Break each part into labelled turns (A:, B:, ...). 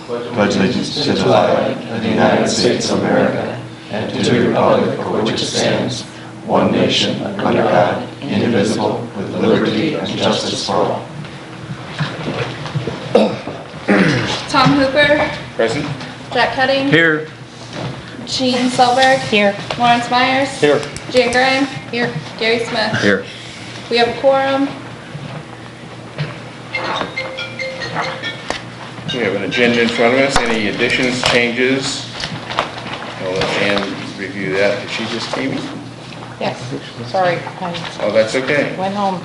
A: Pledge allegiance to the flag of the United States of America and to the republic for which it stands, one nation, under God, indivisible, with liberty and justice for all.
B: Tom Hooper.
C: Present.
B: Jack Cutting.
C: Here.
B: Gene Selberg.
D: Here.
B: Lawrence Myers.
C: Here.
B: Jan Graham. Here. Gary Smith.
C: Here.
B: We have a quorum.
C: We have an agenda in front of us. Any additions, changes? I'll let Ann review that. Did she just came in?
D: Yes, sorry, I
C: Oh, that's okay.
D: went home.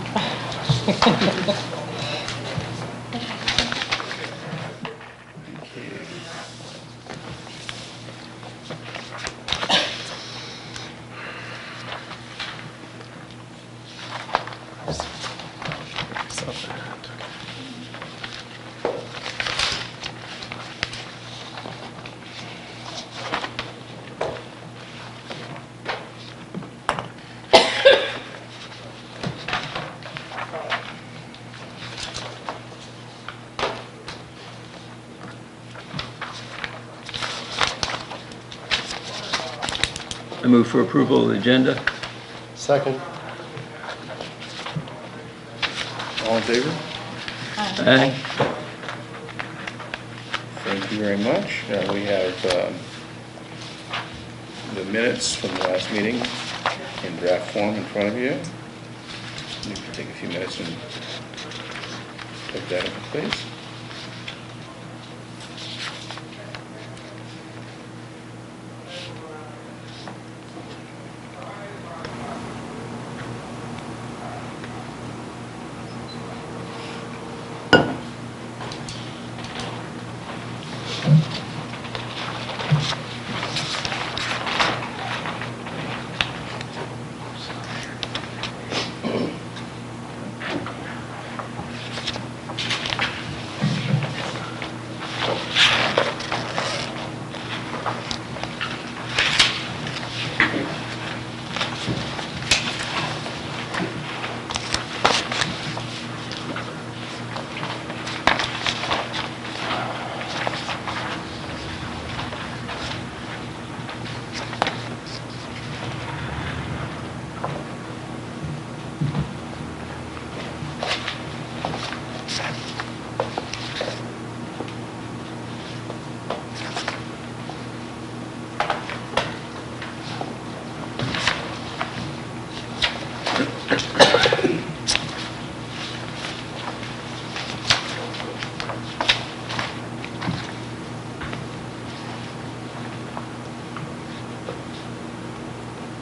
E: I move for approval of the agenda.
F: Second.
C: All in favor?
E: Aye.
C: Thank you very much. We have the minutes from the last meeting in draft form in front of you. You can take a few minutes and put that into place.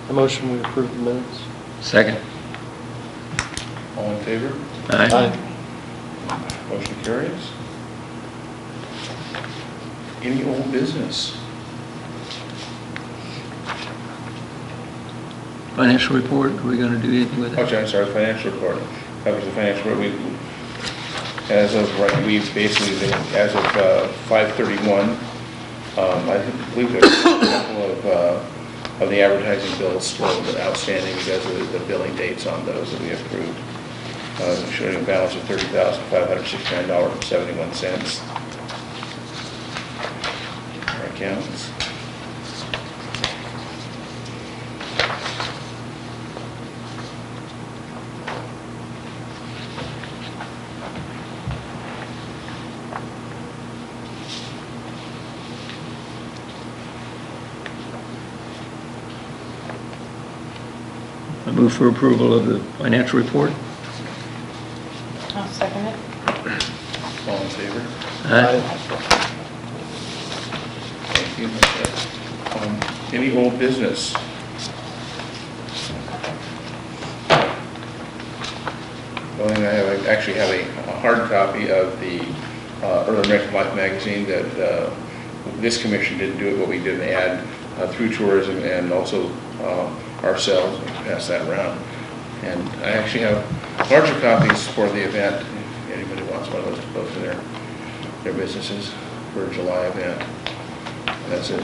F: A motion we approve the minutes.
E: Second.
C: All in favor?
E: Aye.
C: Motion carries. Any old business?
E: Financial report, are we going to do anything with
C: Oh,
E: that?
C: I'm sorry, financial report. Covers the financial report. As of right, we've basically been, as of 5/31, I believe there's a couple of the advertising bills still outstanding because of the billing dates on those that we approved. Showing a balance of $30,569.71. Our accounts.
E: I move for approval of the financial report.
D: I'll second it.
C: All in favor?
E: Aye.
C: Thank you. Any old business? Well, I actually have a hard copy of the Early American Life magazine that this commission didn't do it, but we did an ad through tourism and also ourselves. We can pass that around. And I actually have larger copies for the event. If anybody wants one of those to post to their businesses for a July event. That's it.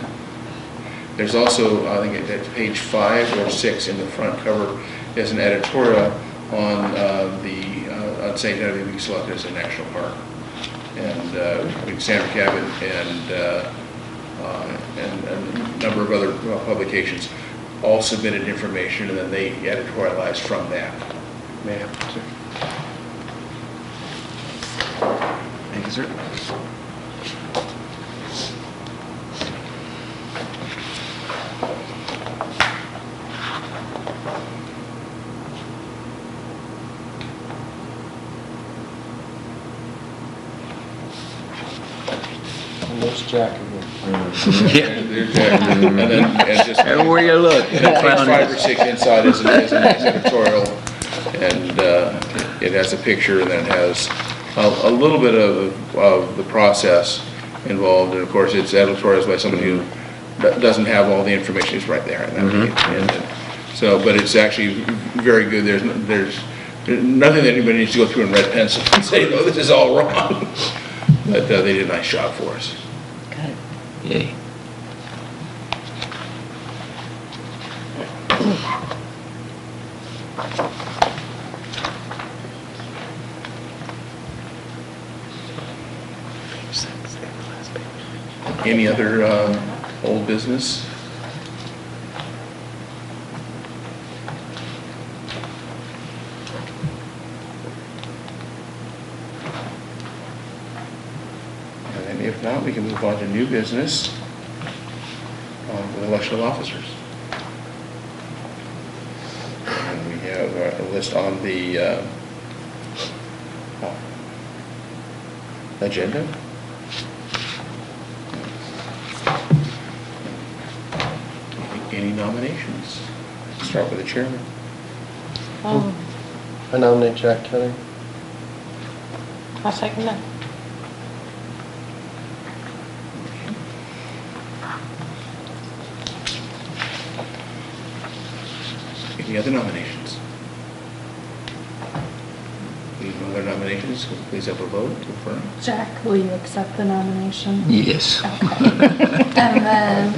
C: There's also, I think it's page 5 or 6 in the front cover, is an editorial on St. Genevieve being selected as a national park. And Sandra Cabot and a number of other publications all submitted information, and then they editorialized from that. May I have, sir?
A: Thank you, sir.
F: And there's Jack again.
E: Yeah.
C: There's that. And then, and just.
E: Everywhere you look,
C: And then
E: you
C: page
E: found
C: 5 or
E: it.
C: 6 inside is a nice editorial, and it has a picture, and then it has a little bit of the process involved, and of course, it's editorialized by somebody who doesn't have all the information. It's right there. And so, but it's actually very good. There's nothing that anybody needs to go through in red pencil and say, no, this is all wrong. But they did a nice job for us.
E: Yay.
C: Any other old business? And then if not, we can move on to new business with election of officers. And we have a list on the agenda. Any nominations? Start with the chairman.
F: I nominate Jack Kelly.
D: I'll second that.
C: Any other nominations? Any other nominations? Please have a vote to affirm.
B: Jack, will you accept the nomination?
E: Yes.
B: And then,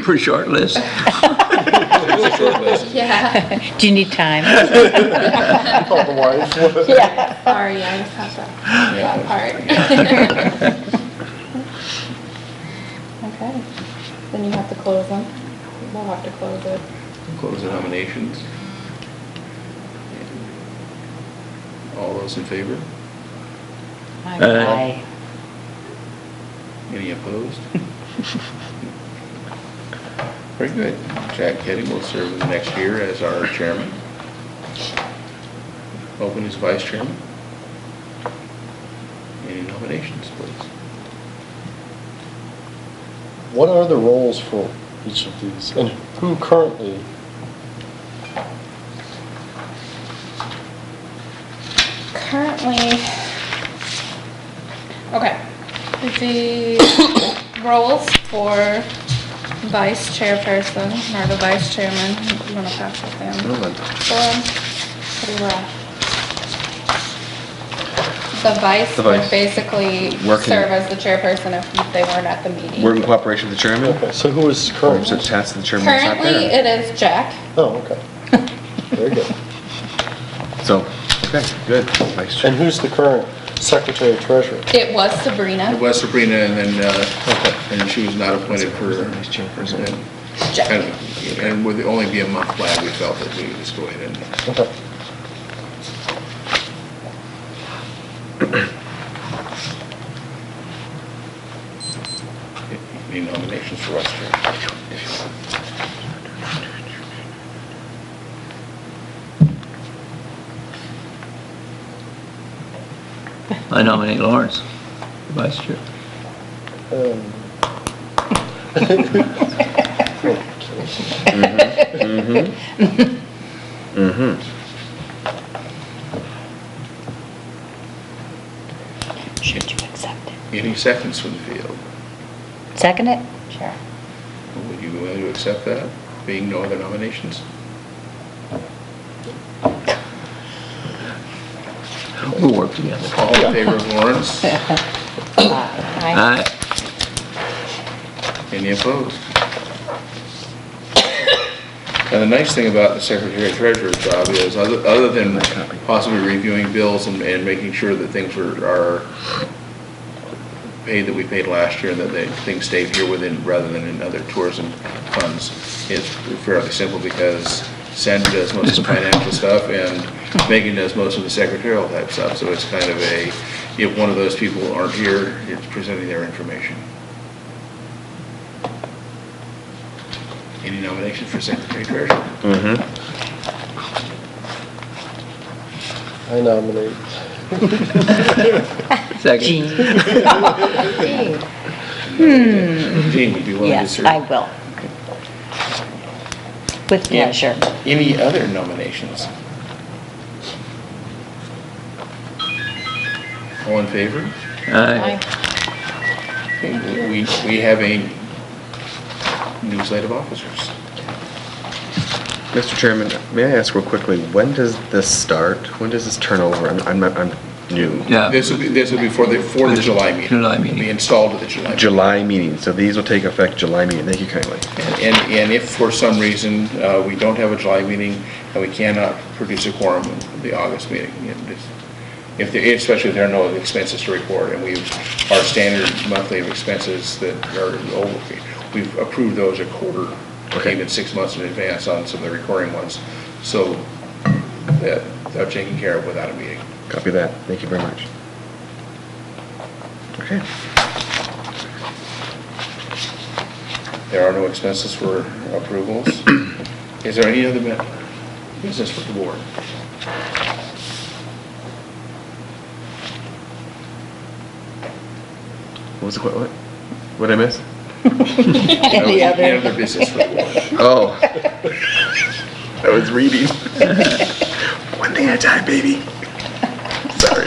E: Pretty short list.
C: It's a short list.
B: yeah,
D: Do you need time?
F: Call the wife.
D: Yeah.
B: sorry, I just have that part. Okay, then you have to close them. We'll have to close it.
C: Close the nominations. All those in favor?
E: Aye.
C: Any opposed? Very good. Jack Keddy will serve the next year as our chairman. Open as vice chairman. Any nominations, please?
F: What are the roles for each of these, and who currently?
B: Currently, okay, the roles for vice chairperson or the vice chairman, you want to pass it down? What do you have? The vice
G: The
B: would
G: vice.
B: basically
G: Working-
B: serve as the chairperson if they weren't at the meeting.
G: Work in cooperation with the chairman?
F: Okay, so who is
G: Or is
F: currently?
G: it tasked to the chairman? It's not
B: Currently,
G: there.
B: it is Jack.
F: Oh, okay. Very good.
G: So, okay, good. Vice chair.
F: And who's the current secretary treasurer?
B: It was Sabrina.
C: It was Sabrina, and then, and she was not appointed for,
G: Vice chairperson.
B: Jack.
C: and with it only be a month lag, we felt that we would just go ahead and.
F: Okay.
C: Any nominations for vice chair?
E: I nominate Lawrence, vice chair.
D: Should you accept it?
C: Any seconds from the field?
D: Second it? Sure.
C: Would you be willing to accept that, being no other nominations?
E: We'll work together.
C: All in favor of Lawrence?
D: Aye.
E: Aye.
C: Any opposed? And the nice thing about the Secretary Treasurer's job is, other than possibly reviewing bills and making sure that things are paid that we paid last year, and that things stay here within, rather than in other tourism funds, it's fairly simple, because Sandra does most of the financial stuff and Megan does most of the secretarial type stuff. So it's kind of if one of those people aren't here, it's presenting their information. Any nominations for Secretary Treasurer?
F: I nominate.
E: Second.
C: Jean, would you willing to
D: Yes,
C: serve?
D: I will. With
C: Yeah.
D: pleasure.
C: Any other nominations? All in favor?
E: Aye.
C: Okay, we have a new slate of officers.
G: Mr. Chairman, may I ask real quickly, when does this start? When does this turn over? I'm new.
E: Yeah.
C: This will be for the July meeting.
E: July
C: It'll
E: meeting.
C: be installed at the July meeting.
G: July meeting, so these will take effect July meeting. Thank you kindly.
C: And if for some reason we don't have a July meeting and we cannot produce a quorum in the August meeting, especially if there are no expenses to report, and our standard monthly expenses that are over, we've approved those a quarter,
G: Okay.
C: even 6 months in advance on some of the recurring ones, so that they're taken care of without a meeting.
G: Copy that. Thank you very much. Okay.
C: There are no expenses for approvals. Is there any other business for the board?
G: What was the what? What did I miss?
D: Any
C: Any
D: other?
C: other business for the board?
G: Oh. I was reading. One thing at a time, baby. Sorry.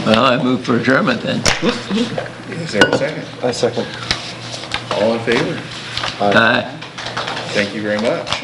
E: Well, I move for adjournment then.
C: Is there a second?
F: I second.
C: All in favor?
E: Aye.
C: Thank you very much.